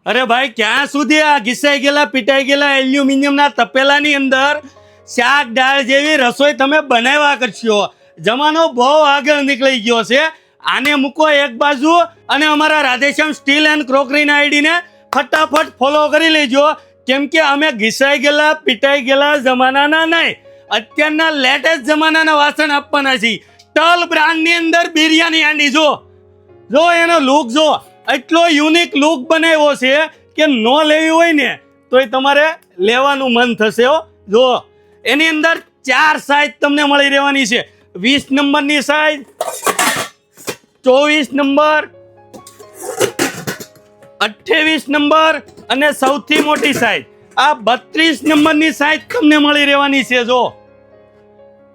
અરે ભાઈ ક્યાં સુધી આ ઘીસાઈ ગયેલા પીટાઈ ગયેલા એલ્યુમિનિયમના તપેલાની અંદર શાક દાળ જેવી રસોઈ તમે બનાવ્યા કરશો? જમાનો બહુ આગળ નીકળી ગયો છે. આને મૂકો એક બાજુ અને અમારા રાધેશ્યામ સ્ટીલ એન્ડ ક્રોકરીના આઈડીને ફટાફટ ફોલો કરી લેજો, કેમ કે અમે ઘીસાઈ ગયેલા પીટાઈ ગયેલા જમાનાના નહીં, અત્યારના લેટેસ્ટ જમાનાના વાસણ આપવાના છીએ. ટલ બ્રાન્ડની અંદર બિરયાની હાંડી જો એનો લુક જો, એટલો યુનિક લુક બનાવ્યો છે કે નો લેવી હોય ને તોય તમારે લેવાનું મન થશે. જો એની અંદર 4 સાઈઝ તમને મળી રહેવાની છે. 20 નંબરની સાઈઝ, 24 નંબર, 28 નંબર અને સૌથી મોટી સાઈઝ આ 32 નંબરની સાઈઝ તમને મળી રહેવાની છે. જો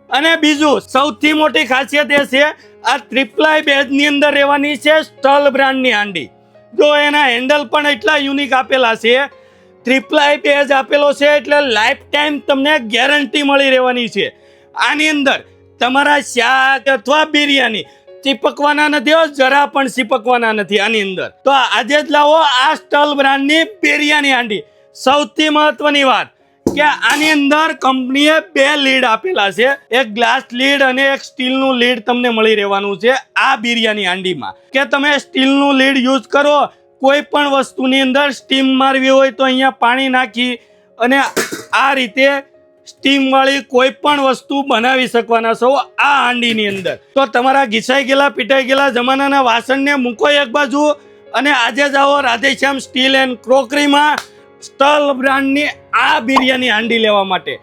અને બીજું સૌથી મોટી ખાસિયત એ છે આ ટ્રિપ્લાય બેઝની અંદર રહેવાની છે સ્ટલ બ્રાન્ડની હાંડી. જો એના હેન્ડલ પણ એટલા યુનિક આપેલા છે, ટ્રિપ્લાય બેઝ આપેલો છે એટલે લાઈફ ટાઈમ તમને ગેરંટી મળી રહેવાની છે. આની અંદર તમારા શાક અથવા બિરયાની ચીપકવાના નથી, જરા પણ ચીપકવાના નથી આની અંદર. તો આજે જ લાવો આ સ્ટલ બ્રાન્ડની બિરયાની હાંડી. સૌથી મહત્વની વાત કે આની અંદર કંપનીએ 2 લીડ આપેલા છે, એક ગ્લાસ લીડ અને એક સ્ટીલનું લીડ તમને મળી રહેવાનું છે આ બિરયાની હાંડીમાં. કે તમે સ્ટીલનું લીડ યુઝ કરો, કોઈ પણ વસ્તુની અંદર સ્ટીમ મારવી હોય તો અહીંયા પાણી નાખી અને આ રીતે સ્ટીમ વાળી કોઈ પણ વસ્તુ બનાવી શકવાના છો આ હાંડીની અંદર. તો તમારા ઘીસાઈ ગયેલા પીટાઈ ગયેલા જમાનાના વાસણને મૂકો એક બાજુ અને આજે જ આવો રાધેશ્યામ સ્ટીલ એન્ડ ક્રોકરીમાં સ્ટલ બ્રાન્ડની આ બિરયાની હાંડી લેવા માટે.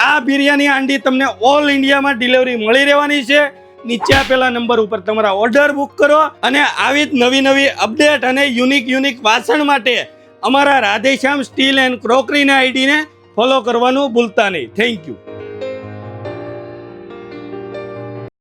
આ બિરયાની હાંડી તમને ઓલ ઇન્ડિયામાં ડિલિવરી મળી રહેવાની છે. નીચે આપેલા નંબર ઉપર તમારા ઓર્ડર બુક કરો અને આવી જ નવી અપડેટ અને યુનિક વાસણ માટે અમારા રાધેશ્યામ સ્ટીલ એન્ડ ક્રોકરીના આઈડીને ફોલો કરવાનું ભૂલતા નહીં. Thank you.